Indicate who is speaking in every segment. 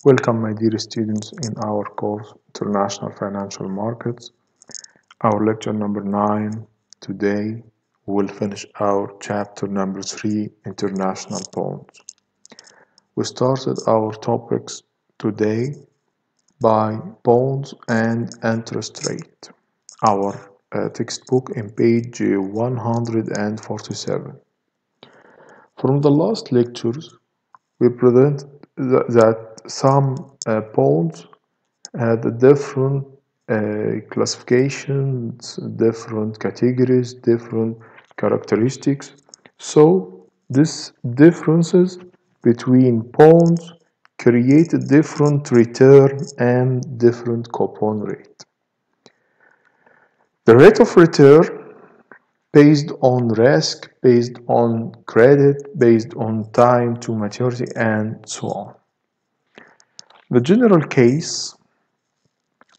Speaker 1: Welcome, my dear students, in our course International Financial Markets. Our lecture number 9. Today we will finish our chapter number 3, International Bonds. We started our topics today by bonds and interest rate. Our textbook in page 147. From the last lectures, we presented that some bonds had different classifications, different categories, different characteristics. So these differences between bonds created different return and different coupon rate. The rate of return based on risk, based on credit, based on time to maturity, and so on. The general case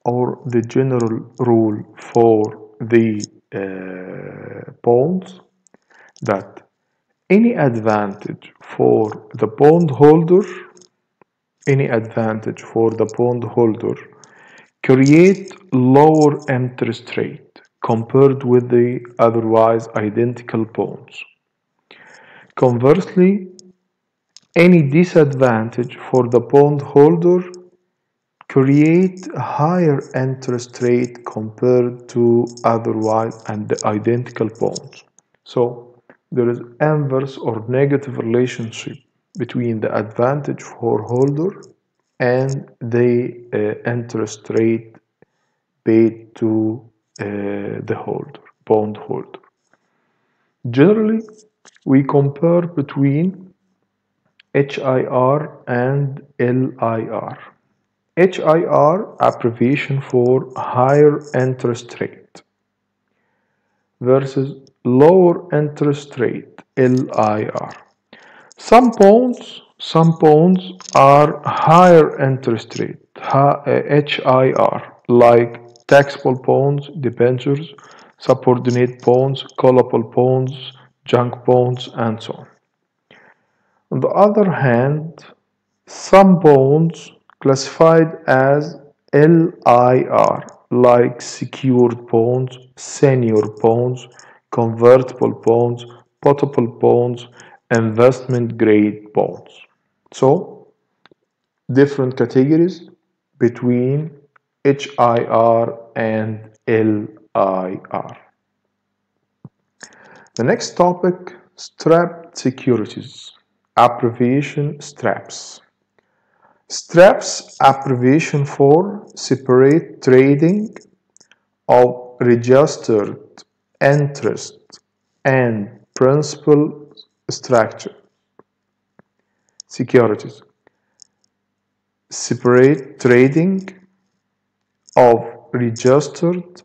Speaker 1: or the general rule for the bonds that any advantage for the bondholder, create lower interest rate compared with the otherwise identical bonds. Conversely, any disadvantage for the bondholder create higher interest rate compared to otherwise identical bonds. So there is inverse or negative relationship between the advantage for holder and the interest rate paid to the bondholder. Generally, we compare between HIR and LIR. HIR, abbreviation for higher interest rate, versus lower interest rate, LIR. Some bonds are higher interest rate, HIR, like taxable bonds, debentures, subordinate bonds, callable bonds, junk bonds, and so on. On the other hand, some bonds classified as LIR, like secured bonds, senior bonds, convertible bonds, potable bonds, investment grade bonds. So, different categories between HIR and LIR. The next topic, strapped securities, abbreviation STRAPS. STRAPS, abbreviation for separate trading of registered interest and principal structure securities. Separate trading of registered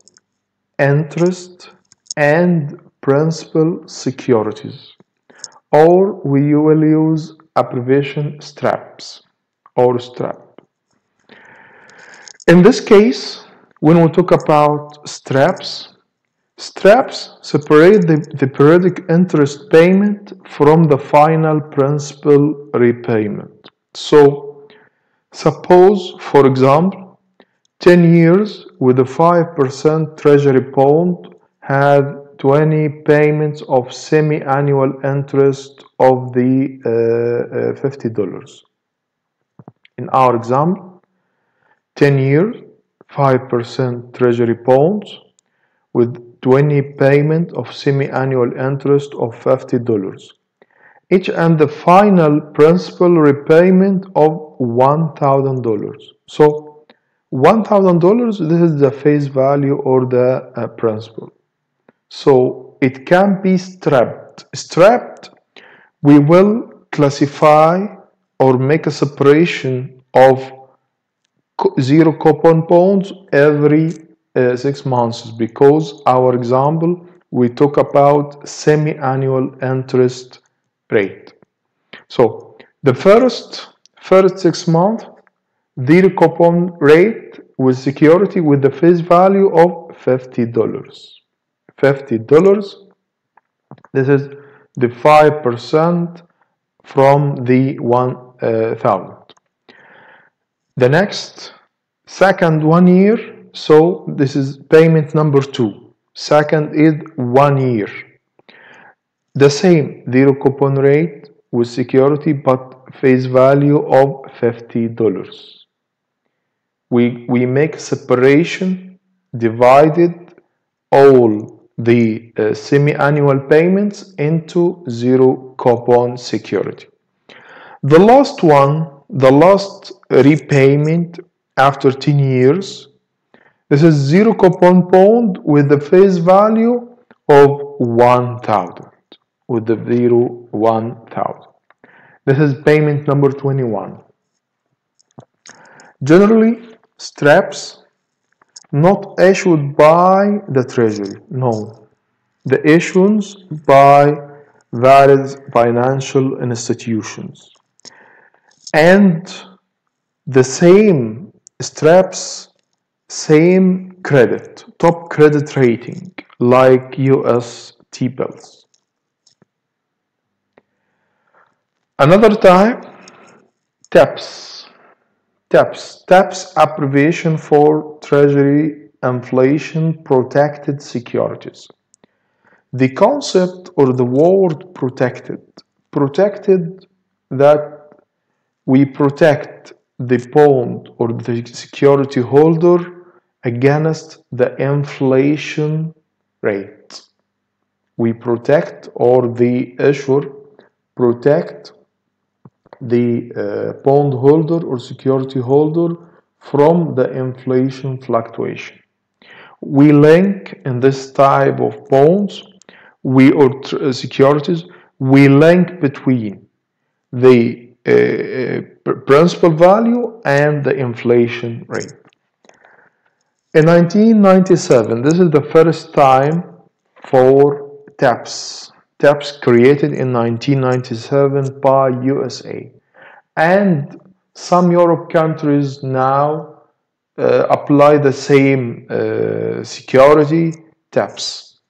Speaker 1: interest and principal securities, or we will use abbreviation STRAPS or STRAP. In this case, when we talk about STRAPS separate the periodic interest payment from the final principal repayment. So, suppose, for example, 10 years with a 5% treasury bond had 20 payments of semi-annual interest of the $50. In our example, 10 years, 5% treasury bonds with 20 payment of semi-annual interest of $50, each and the final principal repayment of $1,000. So $1,000, this is the face value or the principal. So it can be strapped. Strapped, we will classify or make a separation of zero coupon bonds every 6 months, because our example we talk about semi-annual interest rate. So the first 6 months, zero coupon rate with security with the face value of $50. This is the 5% from the 1,000. The next, second 1 year, so this is payment number 2. Second is 1 year. The same, zero coupon rate with security, but face value of $50. We make a separation, divided all the semi-annual payments into zero coupon security. The last one, the last repayment after 10 years, this is zero coupon bond with the face value of 1,000, with the 1,000. This is payment number 21. Generally, straps not issued by the Treasury, no. The issuance by various financial institutions. And the same straps, same credit, top credit rating, like US T-bills. Another type, TAPS. TAPS abbreviation for Treasury Inflation Protected Securities. The concept or the word protected that we protect the bond or the security holder against the inflation rate. We protect, or the issuer protect the bond holder or security holder from the inflation fluctuation. We link in this type of bonds, or securities, we link between the principal value and the inflation rate. In 1997, this is the first time for TAPS. TAPS created in 1997 by USA, and some Europe countries now apply the same security, TAPS.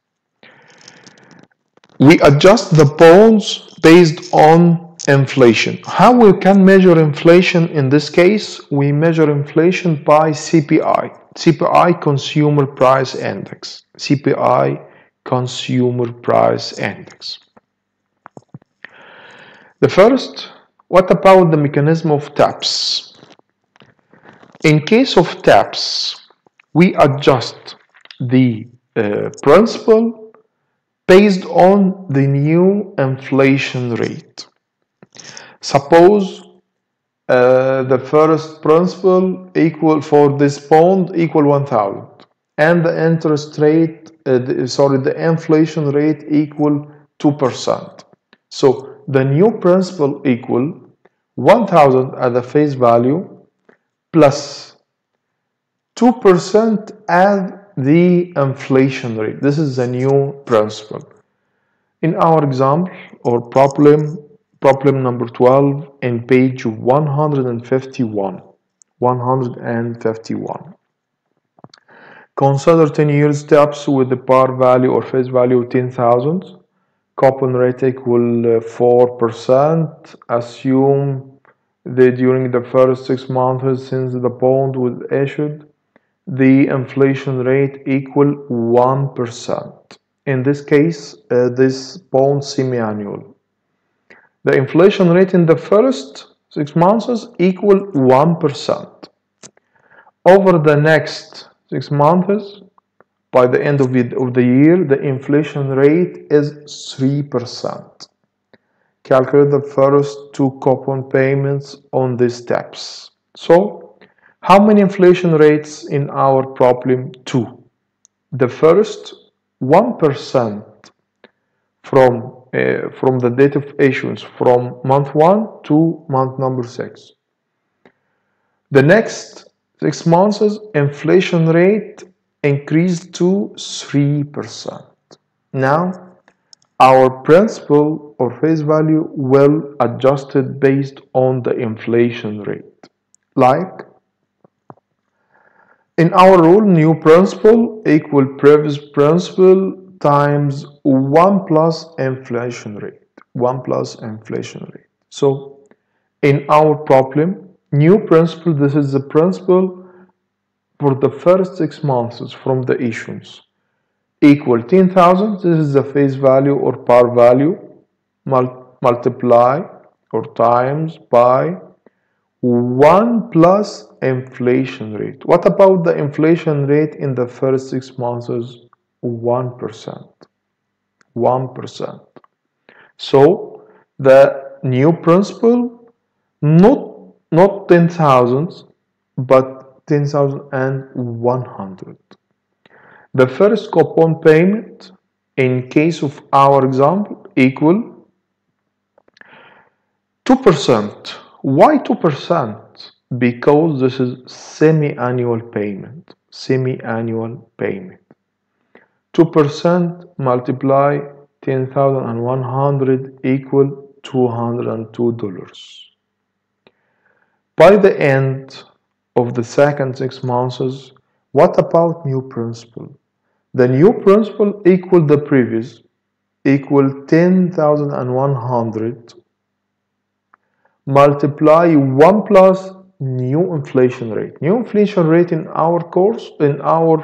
Speaker 1: We adjust the bonds based on inflation. How we can measure inflation in this case? We measure inflation by CPI, Consumer Price Index. CPI, Consumer Price Index. The first, what about the mechanism of TAPS? In case of TAPS, we adjust the principal based on the new inflation rate. Suppose the first principal equal for this bond equal 1,000, and the interest rate, the inflation rate equal 2%. So the new principal equal 1,000 at the face value plus 2% at the inflation rate. This is the new principal. In our example or problem number 12 in page 151. Consider 10 years TAPS with the par value or face value 10,000. Coupon rate equal 4%. Assume that during the first 6 months since the bond was issued, the inflation rate equal 1%. In this case, this bond semi-annual. The inflation rate in the first 6 months equal 1%. Over the next 6 months, by the end of the year, the inflation rate is 3%. Calculate the first 2 coupon payments on these steps. So, how many inflation rates in our problem 2? The first 1% from the date of issuance, from month 1 to month number 6. The next 6 months, inflation rate increased to 3%. Now, our principal or face value will adjust it based on the inflation rate. Like, in our rule, new principal equal previous principal times 1 plus inflation rate. 1 plus inflation rate. So, in our problem, New principal, this is the principal for the first 6 months from the issuance, equal 10,000. This is the face value or par value, multiply or times by 1 plus inflation rate. What about the inflation rate in the first 6 months? 1%. 1%. So the new principal, not 10,000, but 10,100. The first coupon payment in case of our example equal 2%. Why 2%? Because this is semi-annual payment. Semi-annual payment. 2% multiply 10,100 equal $202. By the end of the second 6 months, what about new principal? The new principal equal the previous, equal 10,100 multiply 1 plus new inflation rate. New inflation rate in our course, in our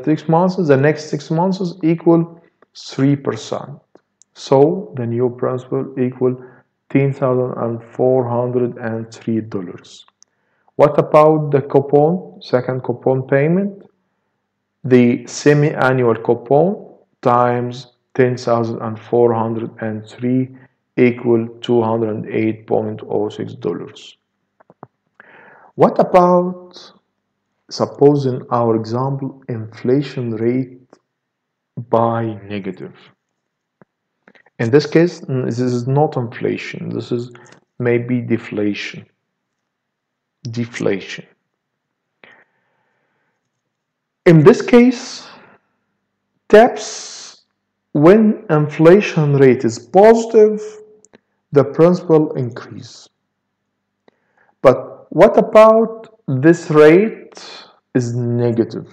Speaker 1: 6 months, the next 6 months equal 3%. So the new principal equal $10,403. What about the coupon, second coupon payment? The semi-annual coupon times 10,403 equal $208.06. What about, suppose in our example, inflation rate by negative? In this case, this is not inflation, this is maybe deflation. Deflation. In this case, TEPS, when inflation rate is positive, the principal increase. But what about this rate is negative?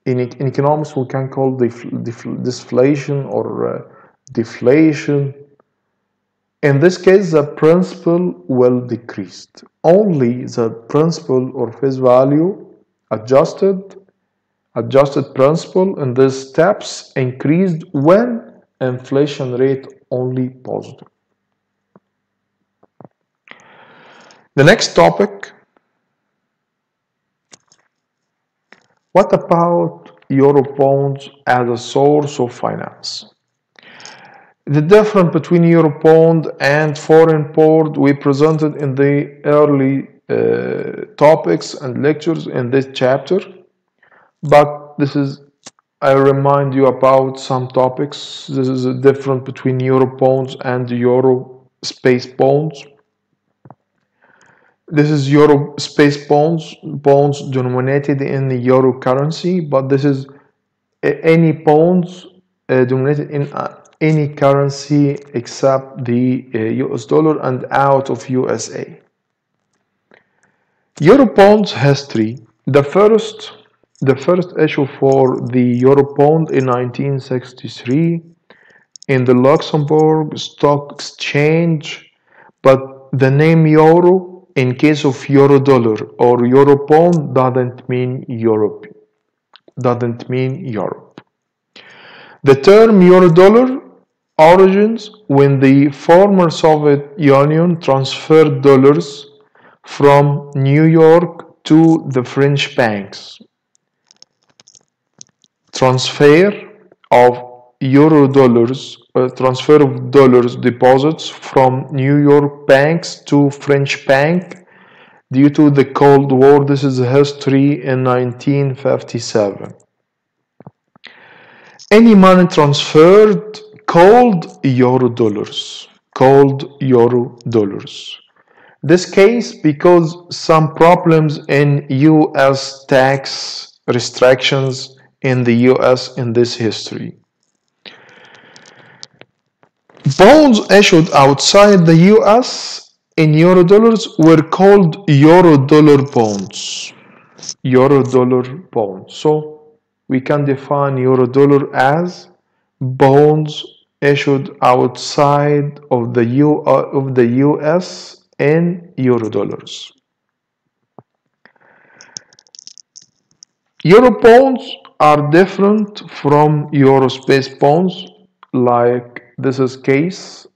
Speaker 1: In economics, we can call deflation or deflation. In this case, the principal will decrease. Only the principal or face value adjusted principal in these steps increased when inflation rate only positive. The next topic, what about Eurobonds as a source of finance? The difference between Eurobond and foreign bond we presented in the early topics and lectures in this chapter, but this is, I remind you about some topics. This is a difference between Eurobonds and Euro space bonds. This is Euro space bonds denominated in the Euro currency, but this is any bonds denominated in any currency except the US dollar and out of USA. Eurobonds history. The first issue for the Eurobond in 1963 in the Luxembourg Stock Exchange, but the name Euro in case of Eurodollar or Eurobond doesn't mean Europe. Doesn't mean Europe. The term Eurodollar origins when the former Soviet Union transferred dollars from New York to the French banks. Transfer of transfer of dollars deposits from New York banks to French bank due to the Cold War. This is history in 1957. Any money transferred called Eurodollars. This case because some problems in US tax restrictions in the US in this history. Bonds issued outside the US in Eurodollars were called Eurodollar bonds. Eurodollar bonds. So we can define Eurodollar as bonds issued outside of the US in euro dollars. Euro bonds are different from euro space bonds, like this is case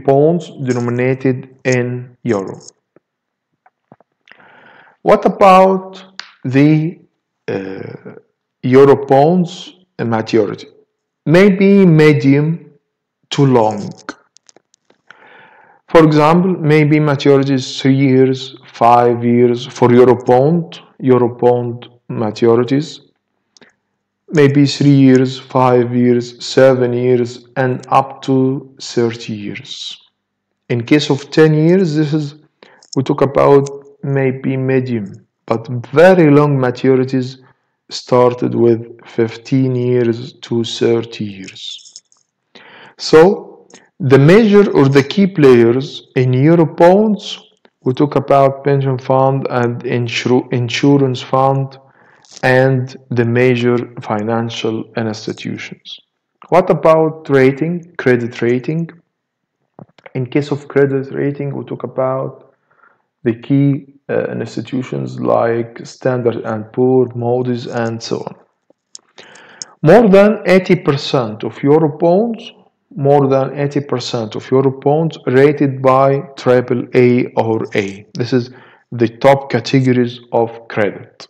Speaker 1: bonds denominated in euro. What about the euro bonds maturity? Maybe medium to long. For example, maybe maturity is 3 years, 5 years for euro bond maturities. Maybe 3 years, 5 years, 7 years, and up to 30 years. In case of 10 years, we talk about maybe medium, but very long maturities started with 15 years to 30 years. So the major or the key players in Eurobonds, we talk about pension fund and insurance fund and the major financial institutions. What about rating, credit rating? In case of credit rating, we talk about the key institutions like Standard & Poor's, Moody's, and so on. More than 80% of Eurobonds, rated by AAA or A. This is the top categories of credit.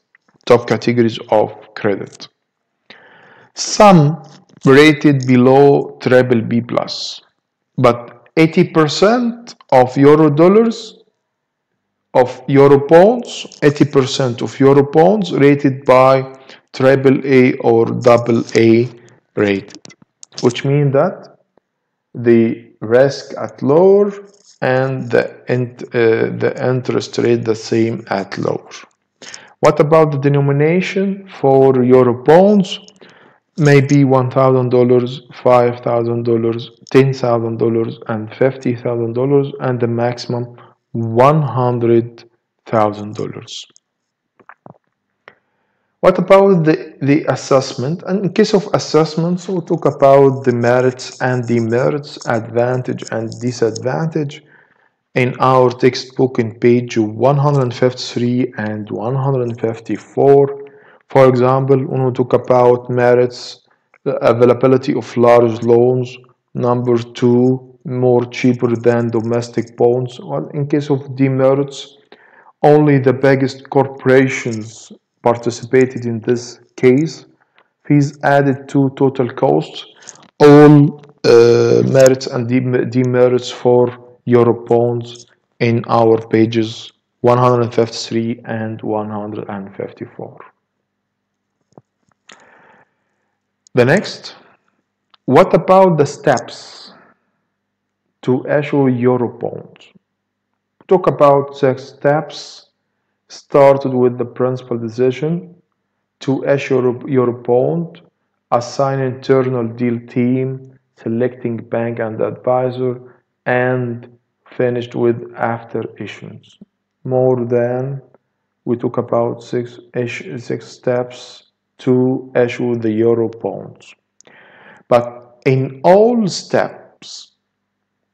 Speaker 1: Some rated below BBB+, but 80% of euro dollars of euro bonds, 80% of euro bonds rated by AAA or AA rated, which means that the risk at lower and the interest rate the same at lower. What about the denomination for euro bonds? Maybe $1,000, $5,000, $10,000, and $50,000, and the maximum $100,000. What about the assessment? And in case of assessments, we'll talk about the merits and demerits, advantage and disadvantage in our textbook in page 153 and 154. For example, when we talk about merits, the availability of large loans, number 2, more cheaper than domestic bonds. Well, in case of demerits, only the biggest corporations participated in this case. Fees added to total costs. All merits and demerits for Eurobonds in our pages 153 and 154. The next, what about the steps to issue Eurobonds? Talk about 6 steps. Started with the principal decision to issue Eurobond, assign internal deal team, selecting bank and advisor, and finished with after issuance. More than we talk about 6 steps to issue the Eurobonds. But in all steps,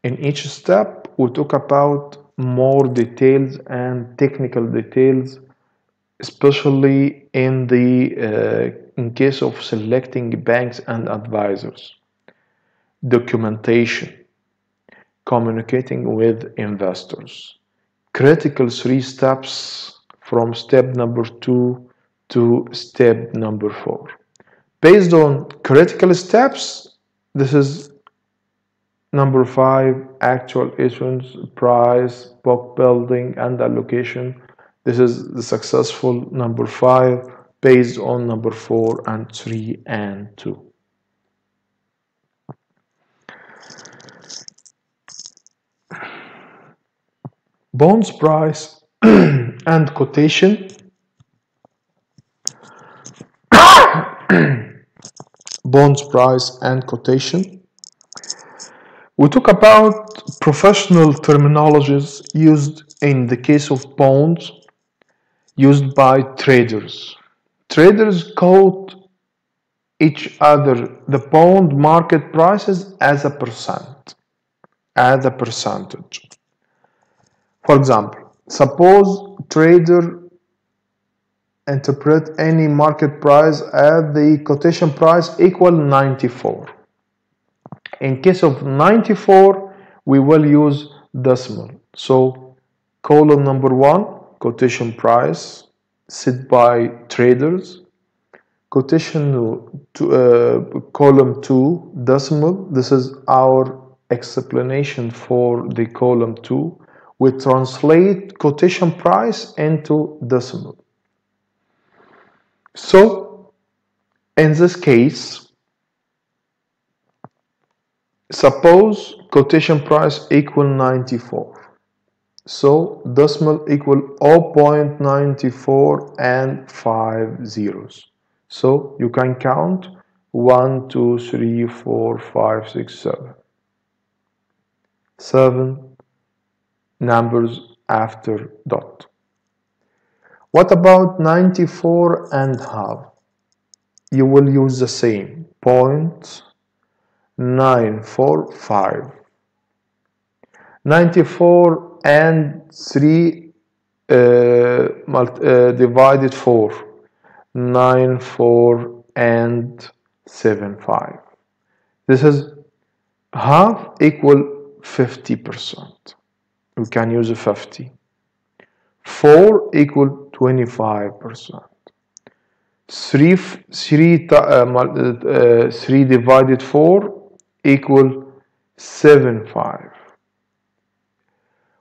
Speaker 1: in each step, we talk about more details and technical details, especially in case of selecting banks and advisors. Documentation, communicating with investors. Critical 3 steps from step number 2 to step number 4. Based on critical steps, this is number 5, actual issuance, price, book building, and allocation. This is the successful number 5 based on number 4 and 3 and 2. Bonds price and quotation. Bonds price and quotation. We talk about professional terminologies used in the case of bonds used by traders. Traders quote each other the bond market prices as a percentage. For example, suppose trader interpret any market price at the quotation price equal 94. In case of 94, we will use decimal. So column number 1, quotation price set by traders. Column 2, decimal. This is our explanation for the column 2. We translate quotation price into decimal. So in this case, suppose quotation price equal 94. So decimal equal 0.94 and 5 zeros. So you can count 1, 2, 3, 4, 5, 6, 7. 7 numbers after dot. What about 94 and half? You will use the same 0.945. 94 and 3 divided 4. 9, 4 and 7, 5. This is half equal 50%. We can use a 50. 4 equal 25%. 3 divided 4 equal 7, 5.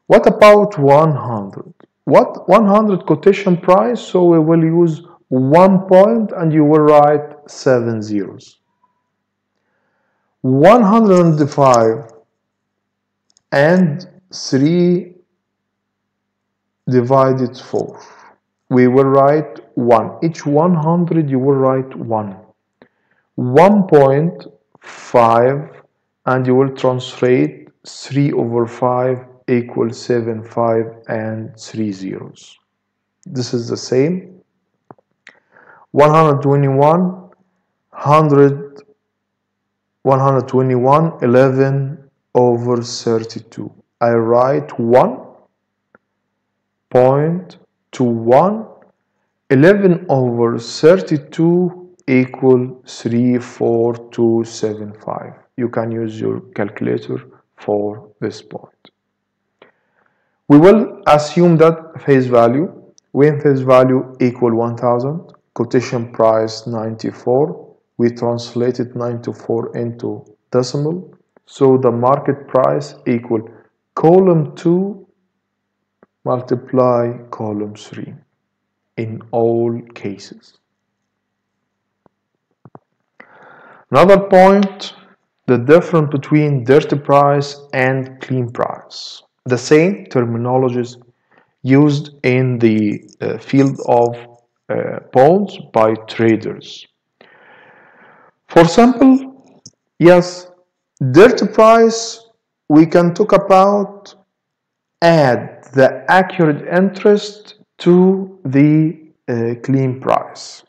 Speaker 1: What about 100? What 100 quotation price? So we will use 1 point and you will write 7 zeros. 105 and 3 divided 4. We will write 1. Each 100 you will write 1. 1.5 and you will translate 3 over 5 equals 7, 5 and 3 zeros. This is the same. 121, 121, 11 over 32. I write 1.21, 11 over 32 equal 34275. You can use your calculator for this point. We will assume that face value, when face value equal 1000, quotation price 94, we translated 94 into decimal, so the market price equal column 2 multiply column 3 in all cases. Another point, the difference between dirty price and clean price. The same terminologies used in the field of bonds by traders. For example, yes, dirty price we can talk about add the accurate interest to the clean price.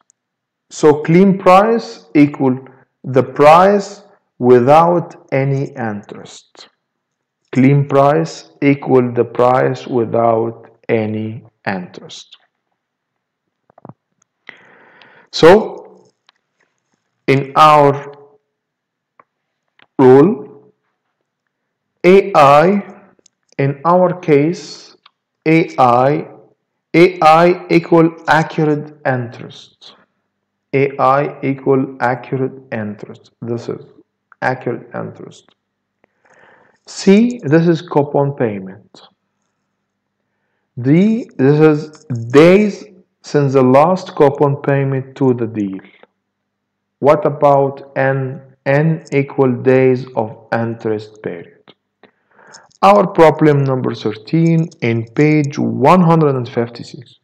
Speaker 1: So clean price equal the price without any interest. Clean price equal the price without any interest. So in our rule, AI, in our case, AI equal accurate interest. AI equal accurate interest. This is accurate interest. C, this is coupon payment. D, this is days since the last coupon payment to the deal. What about N? N equal days of interest period. Our problem number 13 in page 156.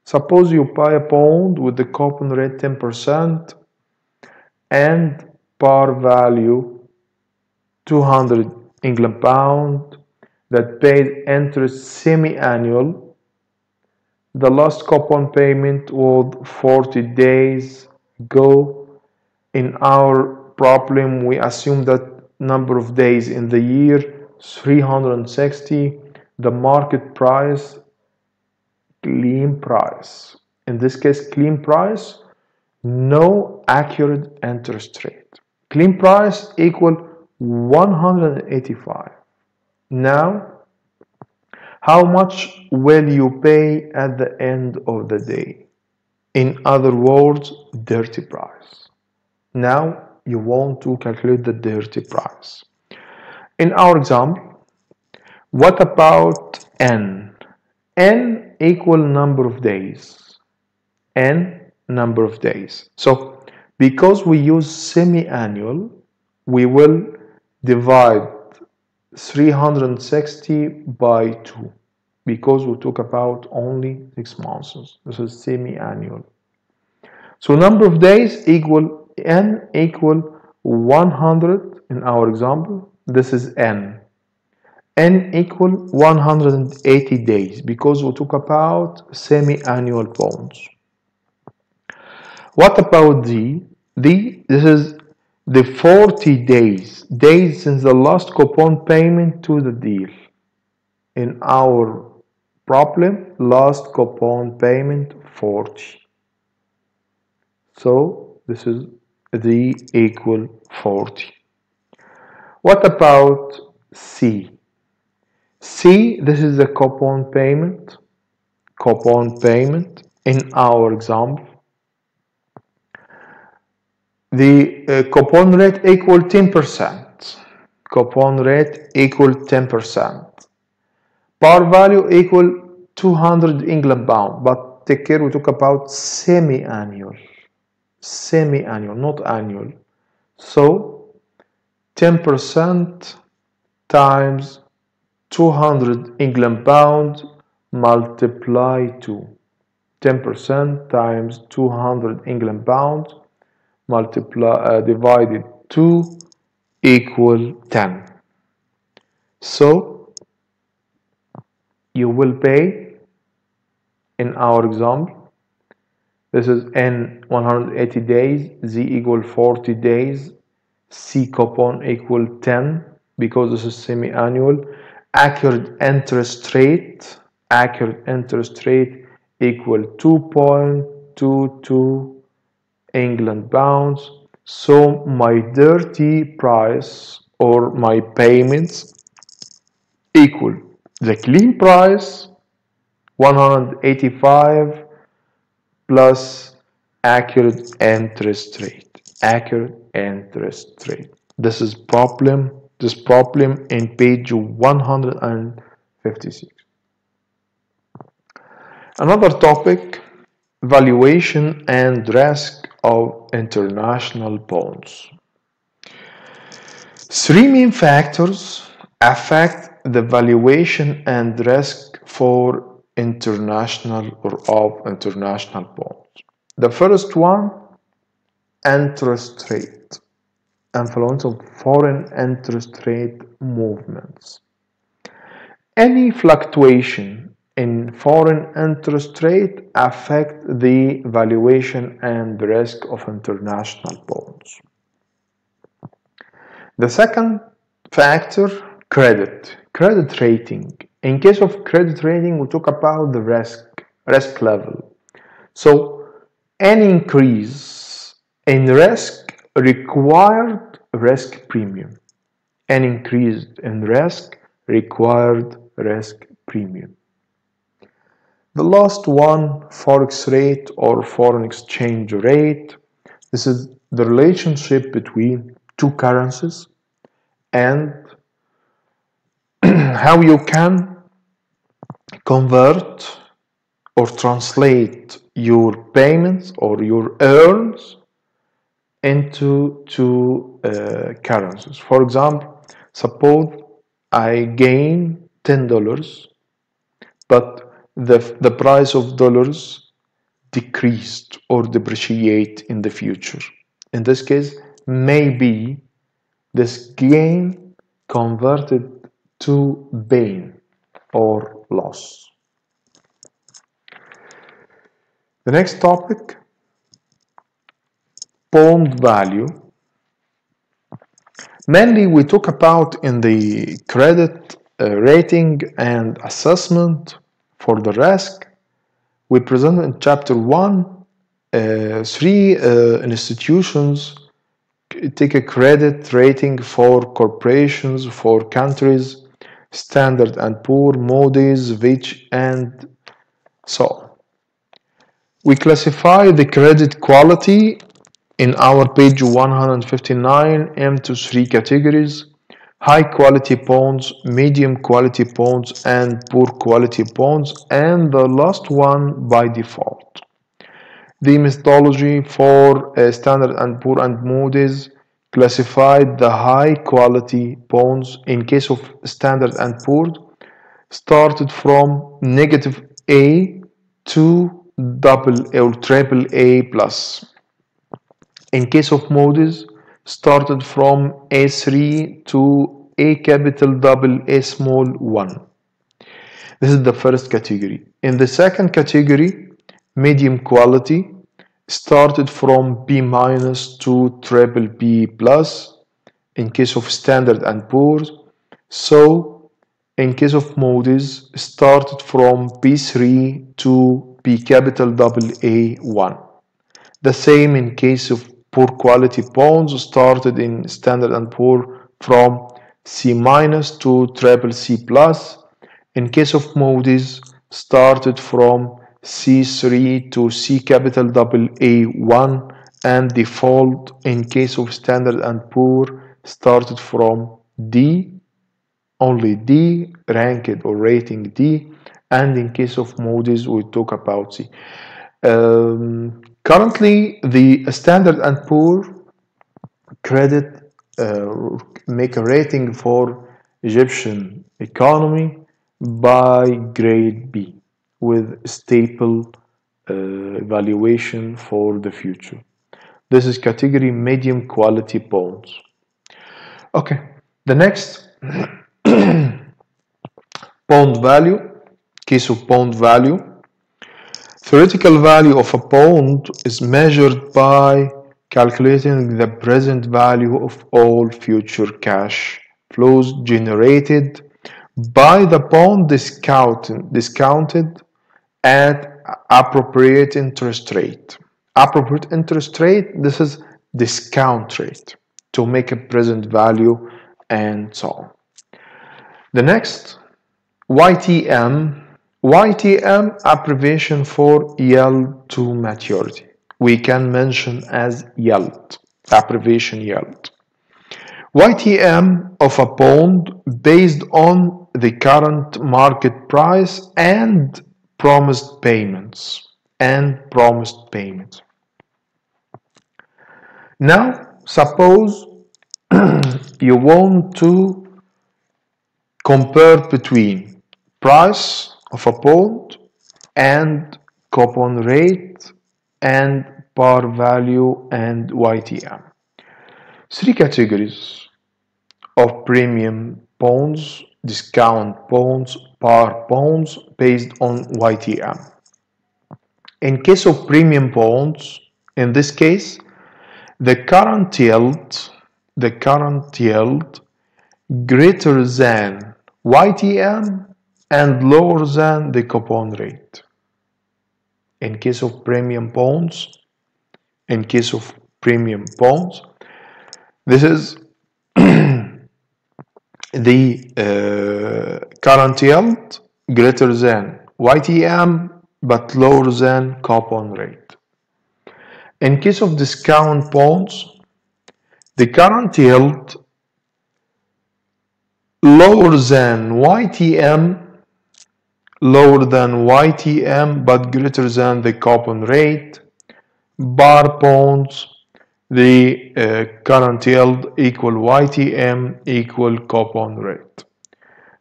Speaker 1: Suppose you buy a bond with the coupon rate 10% and par value 200 England pound that pays interest semi-annual. The last coupon payment was 40 days ago. In our problem, we assume that number of days in the year 360. the market price, clean price. In this case, clean price, no accurate interest rate. Clean price equal 185. Now, how much will you pay at the end of the day? In other words, dirty price. Now, you want to calculate the dirty price. In our example, what about N? N equal number of days. N number of days. So, because we use semi-annual, we will divide 360 by 2 because we talk about only 6 months. This is semi-annual. So number of days equal N equal 100 in our example. This is N. N equal 180 days because we talk about semi-annual bonds. What about D? D, this is the 40 days since the last coupon payment to the deal. In our problem, last coupon payment 40. So this is D equal 40. What about C? C, this is the coupon payment. Coupon payment in our example. The coupon rate equal 10%. Coupon rate equal 10%. Par value equal 200 England pound. But take care, we talk about semi-annual. Semi-annual, not annual. So 10% times 200 England pound multiply to 10% times 200 England pound divided 2 equal 10. So you will pay in our example, this is N 180 days, Z equal 40 days, C coupon equal 10 because this is semi-annual. Accurate interest rate equal 2.22 England pounds. So my dirty price or my payments equal the clean price 185 plus accurate interest rate. This is problem in page 156. Another topic, valuation and risk of international bonds. Three main factors affect the valuation and risk for international or of international bonds. The first one, interest rate, influence of foreign interest rate movements. Any fluctuation in foreign interest rate affect the valuation and risk of international bonds. The second factor, credit rating. In case of credit rating, we talk about the risk level. So any increase in risk required risk premium. An increase in risk required risk premium. The last one, forex rate or foreign exchange rate. This is the relationship between two currencies and how you can convert or translate your payments or your earns into two currencies. For example, suppose I gain $10, but the price of dollars decreased or depreciate in the future. In this case, maybe this gain converted to gain or loss. The next topic, bond value. Mainly we talk about in the credit rating and assessment for the risk. We present in chapter 1 three institutions take a credit rating for corporations, for countries, Standard and Poor, Moody's, Fitch, and so on. We classify the credit quality in our page 159 into three categories: high quality bonds, medium quality bonds, and poor quality bonds, and the last one by default. The methodology for Standard and Poor and Moody's classified the high quality bonds in case of Standard and Poor started from negative A to double or triple A plus. In case of Moody's, started from A3 to A capital double A small 1. This is the first category. In the second category, medium quality, started from B minus to triple B plus in case of Standard and Poor. So in case of Moody's, started from B3 to B capital double A1. The same in case of poor quality bonds, started in Standard and Poor from C minus to triple C plus. In case of Moody's, started from C3 to C capital double A1, and default in case of Standard and Poor started from D, only D, ranked or rating D, and in case of Moody's we talk about C. Currently, the Standard and Poor credit make a rating for Egyptian economy by grade B with stable valuation for the future. This is category medium quality bonds. Okay, the next bond value, case of bond value. Theoretical value of a bond is measured by calculating the present value of all future cash flows generated by the bond discounted at appropriate interest rate. Appropriate interest rate, this is discount rate to make a present value and so on. The next, YTM. YTM, abbreviation for yield to maturity. We can mention as yield, abbreviation yield. YTM of a bond based on the current market price and promised payments. Now, suppose you want to compare between price of a bond and coupon rate and par value and YTM. Three categories of premium bonds, discount bonds, par bonds based on YTM. In case of premium bonds, in this case, the current yield greater than YTM and lower than the coupon rate. In case of premium bonds, this is the current yield greater than YTM but lower than coupon rate. In case of discount bonds, the current yield lower than YTM but greater than the coupon rate. Bar bonds, the current yield equal YTM equal coupon rate.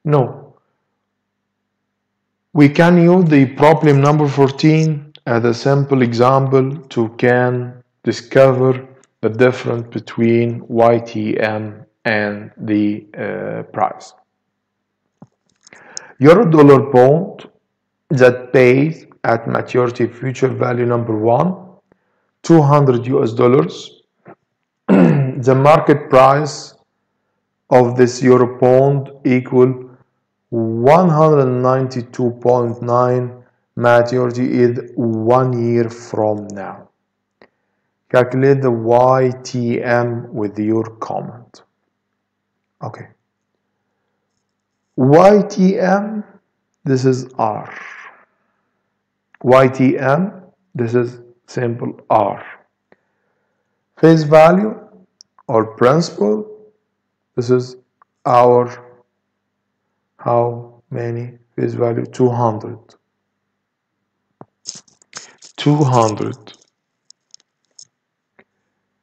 Speaker 1: No, we can use the problem number 14 as a simple example to can discover the difference between YTM and the price. Euro-dollar bond that pays at maturity future value number 1, $200 US. The market price of this euro bond equal 192.9 maturity is 1 year from now. Calculate the YTM with your comment. Okay. YTM, this is R. YTM, this is simple R. Face value or principal, this is our, how many face value? 200. 200.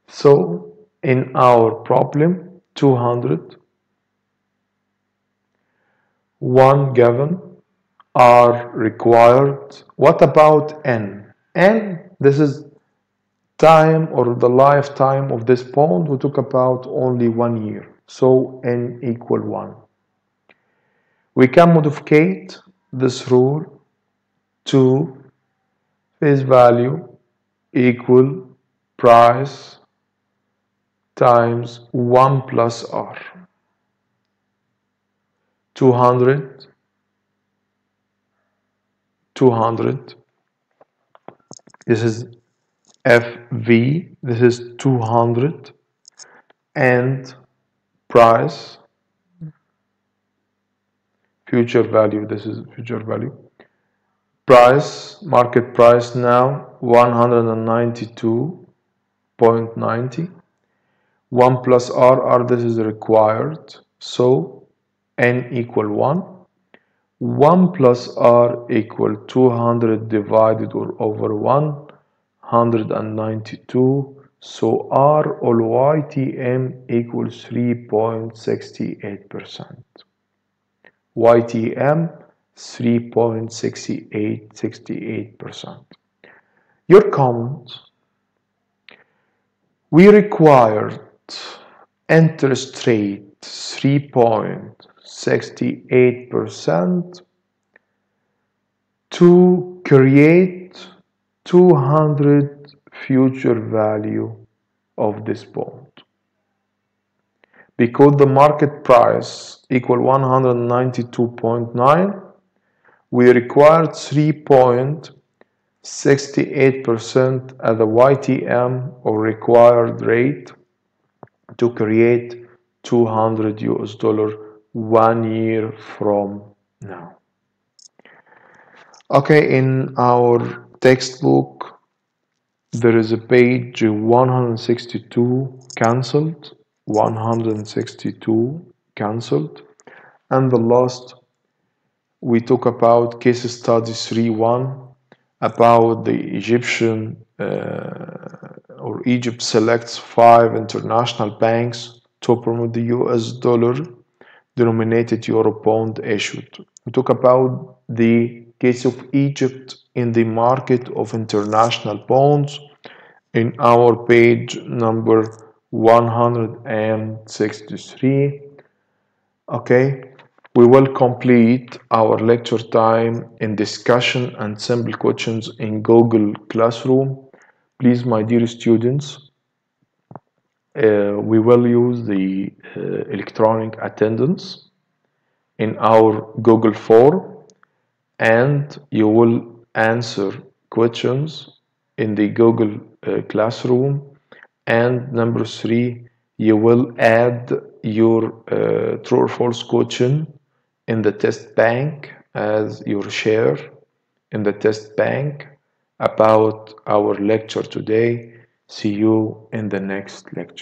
Speaker 1: So in our problem, 200, 1 given, are required. What about N? N, this is time or the lifetime of this bond. We talk about only 1 year. So N equal 1. We can modify this rule to face value equal price times 1 plus R. 200, 200. This is FV, this is 200, and price, future value, this is future value. Price, market price now, 192.90. 1 plus R, this is required, so N equal 1. 1 plus R equal 200 divided or over 192, so R or YTM equals 3.68%. YTM 3.68%. Your comment, we required interest rate 3.68% to create 200 future value of this bond. Because the market price equal 192.9, we required 3.68% as the YTM or required rate to create 200 US dollar 1 year from now. Okay, in our textbook there is a page 162 cancelled, 162 cancelled, and the last we talk about case study 3.1 about the Egyptian or Egypt selects 5 international banks to promote the US dollar denominated Eurobond issued. We talk about the case of Egypt in the market of international bonds in our page number 163. Okay, we will complete our lecture time in discussion and simple questions in Google Classroom. Please, my dear students, we will use the electronic attendance in our Google form, and you will answer questions in the Google Classroom. And number 3, you will add your true or false question in the test bank as your share in the test bank about our lecture today. See you in the next lecture.